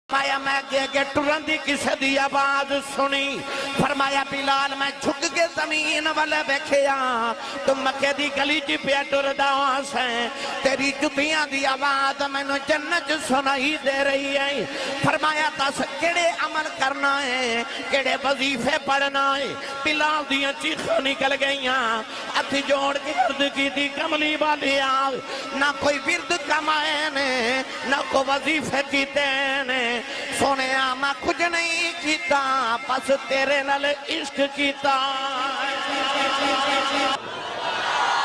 فرمایا میں گے ٹرن دی کسے دی آواز سنی فرمایا بلال میں جھک کے زمین والے بیکھیا تم مکے دی گلی جی پہ ٹردا سے تیری جتیاں دی آواز میں نو جنت سنائی دے رہی ہے فرمایا دس کیڑے عمل کرنا ہے کیڑے وظیفے پڑھنا ہے بلال دیاں چیخوں نکل گئیاں ہتھ جوڑ کے عرض کی دی کملی والی آ نہ کوئی ورد کمائے نے نہ کوئی وظیفے کیتے نے سونے میں کچھ نہیں کیتا بس تیرے نال عشق کیتا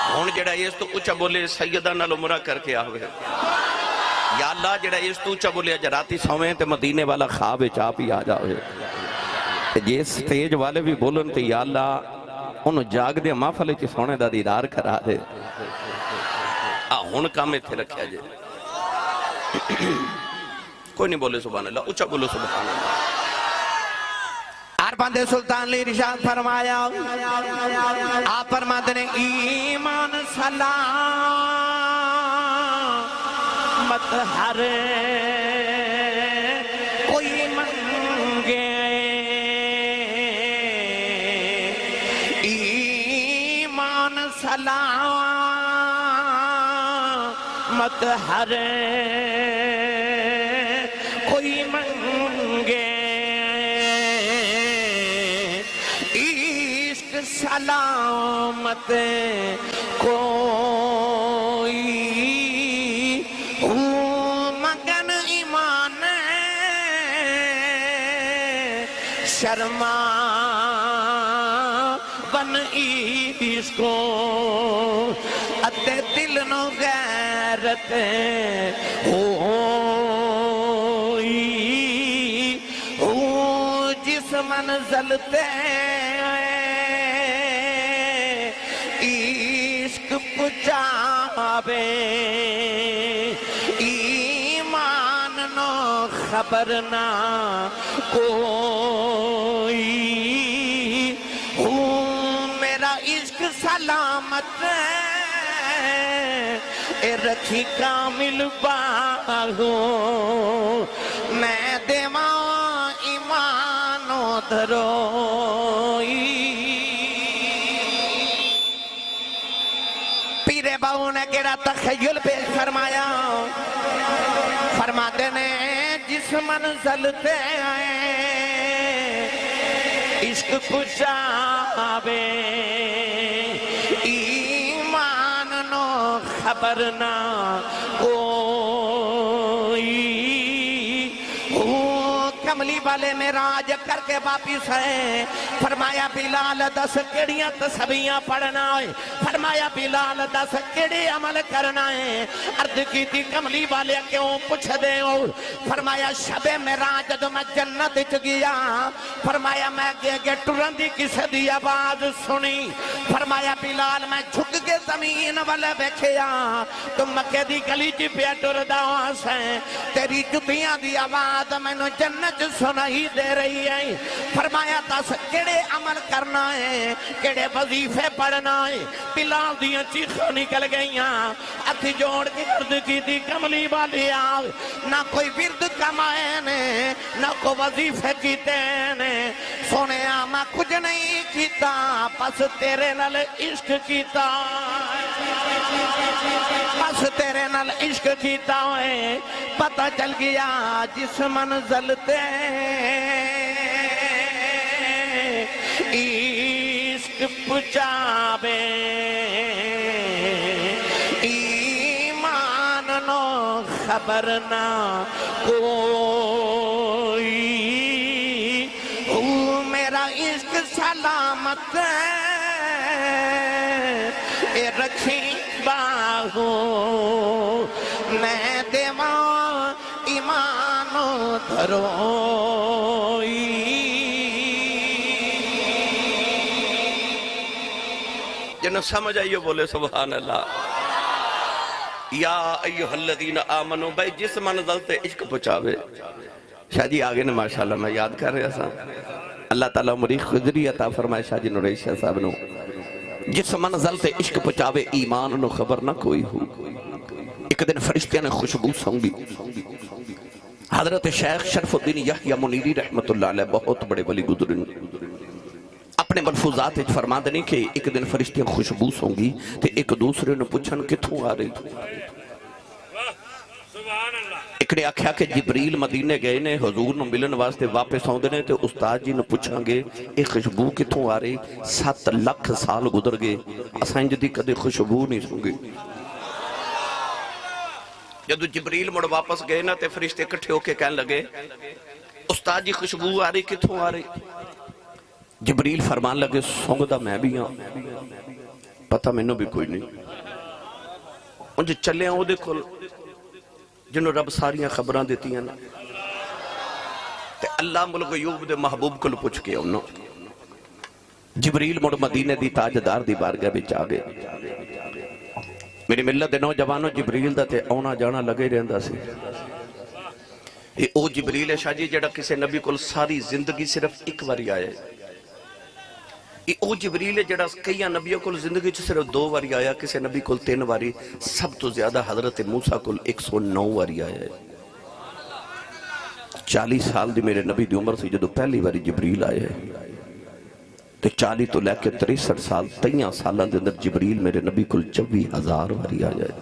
ہون جڑا اس تو اچھا بولے سیدہ نال عمرہ کر کے آوے یا اللہ جڑا اس تو اچھا بولے جراتی سویں تے مدینے والا خواب چاپ ہی آ جاوے جے سٹیج والے بھی بولن تے یا اللہ انہوں جاگ دے محفل چ سونے دا دیدار کرا دے ہن کام ایتھے رکھیا جے کوئی نہیں بولے سبحان اللہ اچھا بولو سبحان اللہ بندے سلطان علی رشاد فرمایا آپ فرماتے ہیں ایمان سلامت ہر کوئی منگے ایمان سلامت ہر کوئی منگے سلامت کوئی مگن ایمان شرما بن عشق اتے دل نو غیرت جس منزل تے پچاوے ایمان نو خبر نہ کوئی میرا عشق سلامت اے رکھی کامل باہو میں دیواں ایمانو دھروئی پیرے باؤں نے کیڑا تخیل پیش فرمایا فرماتے نے جس منزل تے آئے عشق کشاوے ایمان نو خبر نہ کوئی کملی والے میں راج کر کے واپس ہے فرمایا بلال دس کیڑیاں تسبیحاں پڑھنا ہے فرمایا بلال دس کیڑے عمل کرنا ہے عرض کی تھی کملی والے کیوں پوچھ دے ہو فرمایا شب معراج جدوں میں جنت وچ گیا فرمایا میں گے ٹرن دی کسے دی آواز سنی فرمایا بلال میں جھک کے زمین والے بیکھیا تم مکے دی گلی چ پیا ٹردا سے تیری جتیاں دی آواز مینوں جنت سنائی دے رہی ہے فرمایا دس کیڑے عمل کرنا ہے کیڑے وظیفے پڑھنا ہے بلال دیاں چیخوں نکل گئیاں ہتھ جوڑ کے عرض کی تھی کملی والی آ نہ کوئی ورد کمائے نے نہ کوئی وظیفے کیتے نے سونے میں کچھ نہیں کیتا بس تیرے نال عشق کیتا بس تیرے نال عشق کیتا ہے پتہ چل گیا جس منزل تے عشق پچاوے ایمان نو خبر نہ کوئی میرا عشق سلامت اے رکھی باہو میں دیواں ایمانو دھروئی جنہوں سمجھ آئیو بولے سبحان اللہ یا ایوہ الذین آمنو بھائی جس منزل تے عشق پچاوے شاہ جی آگے نے ماشاءاللہ میں یاد کر رہا تھا اللہ تعالیٰ مری خضری عطا فرمائے شاہ جی نوریشہ صاحب نو جس منزل تے عشق پچاوے ایمان نو خبر نہ کوئی ہو ایک دن فرشتیاں نے خوشبو سونگی حضرت شیخ شرف الدین یحییٰ منیری رحمت اللہ علیہ بہت بڑے ولی گزرے، اپنے ملفوظات فرما دینے کہ ایک دن فرشتیاں خوشبو سونگی تے ایک دوسرے نے پوچھن کتھوں آ رہی، ایک نے آکھیا کہ جبریل مدینے گئے نے حضور نو ملن واسطے واپس آؤندے نے تے استاد جی نے پوچھاں گے ایک خوشبو کتھوں آ رہی، 7 لاکھ سال گزر گئے اساں جدی کدے خوشبو نہیں سونگی۔ جدو جبریل مڑ واپس گئے نا تے فرشتے اکٹھے ہو کے کہنے لگے استاد جی خوشبو آ رہی کتھوں آ رہی؟ جبریل فرمان لگے سونگدہ میں بھی ہاں، پتہ مینوں بھی کوئی نہیں۔ ان جو چلے ہیں وہ دیکھو جنہوں رب ساریاں خبران دیتی ہیں نا تے اللہ ملک یوب دے محبوب کو پوچھ کے انہوں جبریل مڑ مدینہ دی تاجدار دی بارگاہ بچ آگے میری ملت دے نوجوانوں جبریل دا تے اونا جانا لگے رہندا سی۔ یہ او جبریل ہے شاہ جی جڑا کسے نبی کو ساری زندگی صرف ایک واری آیا ہے، یہ او جبریل ہے جڑا کئی نبیوں کو زندگی صرف 2 واری آیا، کسے نبی کو 3 واری، سب تو زیادہ حضرت موسیٰ کو 109 واری آیا ہے۔ 40 سال دی میرے نبی دی عمر سے جدو پہلی واری جبریل آیا ہے تو 40 تو لے کے 63 سال 23 سالان دے اندر جبریل میرے نبی کو 24,000 واری آیا ہے۔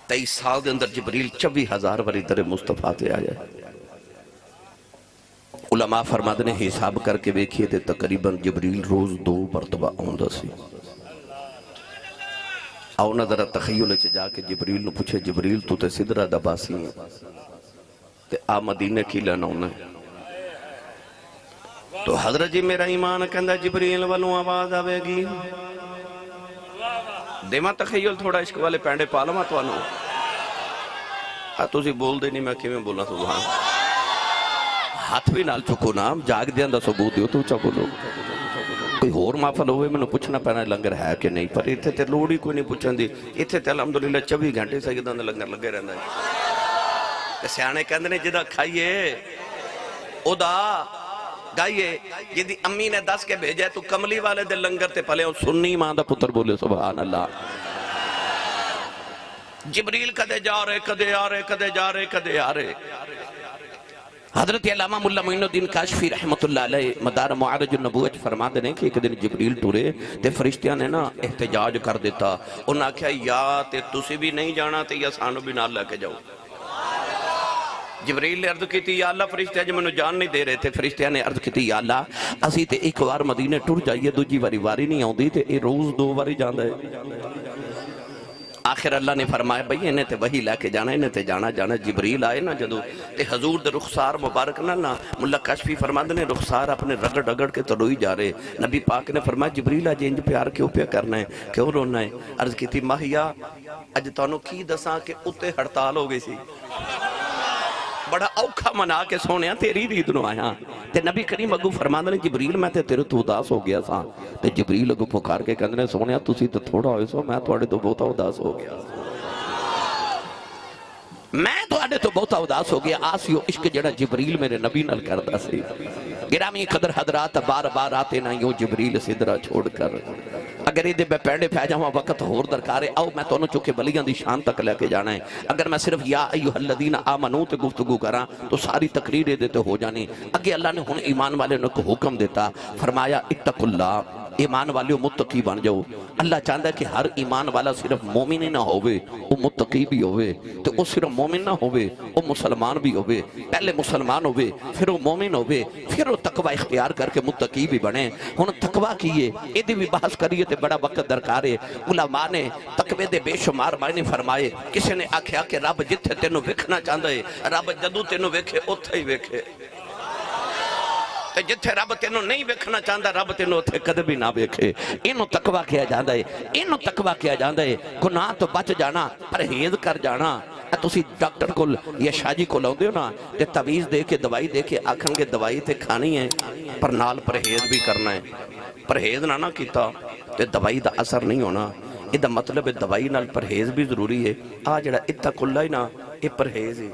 23 سال دے اندر جبریل 24,000 واری در مصطفیٰ تے آیا ہے۔ علماء فرماتے نے حساب کر کے ویکھئے تھے تقریباً جبریل روز 2 مرتبہ آؤندہ سی۔ آؤ نہ ذرا تخیل چ جا کے جبریل نو پوچھے جبریل تو تے سدرہ دباسی ہیں تے آ مدینہ کی لینا ہونا ہے؟ تو حضرت جی میرا ایمان کہندہ جبریل والوں آواز آوے گی دیما تخیل تھوڑا عشق والے پینڈے پالما تو آنو تو سی بول دے نہیں میں کیوں بولنا سبحان ہاتھ بھی نال چکو نام جاگ دیاں دا ثبوت دیو تو چا بولو کوئی اور محفل ہوئے میں نے پوچھنا پینا لنگر ہے کہ نہیں پر اتھے تے لوڑی کوئی نہیں پوچھن دی اتھے تے الحمدللہ 24 گھنٹے سیدان دے لنگر لگے رہندا ہے سیانے کہندے نے جدا کھائیے او دا گائیے جدی امی نے 10 کے بھیجے تو کملی والے دے لنگر تے پلے اور سنی ماں دا پتر بولے سبحان اللہ۔ جبریل کدے جا رہے کدے آ رہے کدے جا رہے کدے آ رہے۔ حضرت علامہ مولا معین الدین کاشفی رحمت اللہ علیہ مدار معارج النبوت فرما دینے کہ ایک دن جبریل ٹورے تے فرشتیاں نے نا احتجاج کر دیتا انہاں کہا یا تے تسی بھی نہیں جانا تے یا سانو بھی نہ لے کے جاؤ۔ جبریل نے عرض کی تھی یا اللہ فرشتیاں جو میں جان نہیں دے رہے تھے فرشتیاں نے عرض کی تھی یا اللہ اسی تے ایک وار مدینے ٹور جائیے دوجی واری نہیں آؤں دی تے اے روز 2 واری جان دے۔ آخر اللہ نے فرمایا بھئی انہیں تے وہی لے کے جانا انہیں تے جانا جبریل آئے نا جدو تے حضور دے رخسار مبارک نا ملا کشفی فرما دے نے رخسار اپنے رگڑ رگڑ کے تو روئی جا رہے۔ نبی پاک نے فرمایا جبریل آج انج پیار کیوں پیا کرنا ہے کیوں رونا ہے؟ عرض کی تھی ماہیا اج تانوں کی دساں کہ اتے ہڑتال ہو گئی سی بڑا اوکھا منا کے سونیا تیری رید نو آیا تے نبی کریم اگو فرماندے نے جبریل میں تے تیرے تو اداس ہو گیا سا تے جبریل اگو پکار کے کہندے نے سونیا تسی تے تھوڑا ہوئے سو میں تواڈے تو بہت اداس ہو گیا میں تواڈے تو بہت اداس ہو گیا آسیو عشق جڑا جبریل میرے نبی نال کردا سی۔ گرامی قدر حضرات بار بار آتے نا یوں جبریل سدرہ چھوڑ کر اگر یہ دے بے پیڑے پہ جاؤں وقت ہور درکارے آؤ میں تو انہوں چکے بلیاں دی شان تک لے کے جانا ہے اگر میں صرف یا ایوہ الذین آمنو تے گفتگو کراں تو ساری تقریر دیتے ہو جانی اگے اللہ نے ہن ایمان والے نے کو حکم دیتا فرمایا اتقوا اللہ ایمان والے متقی بن جاؤ۔ اللہ چاہتا ہے کہ ہر ایمان والا صرف مومن ہی نہ ہوئے وہ متقی بھی ہوئے تو وہ صرف مومن نہ ہوئے وہ مسلمان بھی ہوئے پہلے مسلمان ہوئے پھر وہ مومن ہوئے پھر وہ تقوی اختیار کر کے متقی بھی بنے۔ ہن تقوی کیے یہ دی بھی بحث کریے تے بڑا وقت درکار ہے۔ علماء نے تقوی دے بے شمار معنی فرمائے کسی نے آکھیا کہ رب جتھے تینوں ویکھنا چاہتا ہے رب جدو تینوں ویکھے اتھے ہی ویکھے تے جتھے رب تینوں نہیں ویکھنا چاہتا رب تینوں اتھے کدے بھی نہ ویکھے۔ انہوں تقوی کیا جاندہ ہے انہوں تقوی کیا جاندہ ہے گناہ تو بچ جانا پرہیز کر جانا۔ تسی ڈاکٹر کو یا شاہ جی کو لاؤ دیو نا تے تویز دے کے دوائی دے کے آکھن کے دوائی تے کھانی ہے پر نال پرہیز بھی کرنا ہے پرہیز نہ کیتا تے دوائی دا اثر نہیں ہونا۔ یہ دا مطلب ہے دوائی نال پرہیز بھی ضروری ہے۔ آج جڑا اتقوا اللہ نا یہ پرہیز ہے۔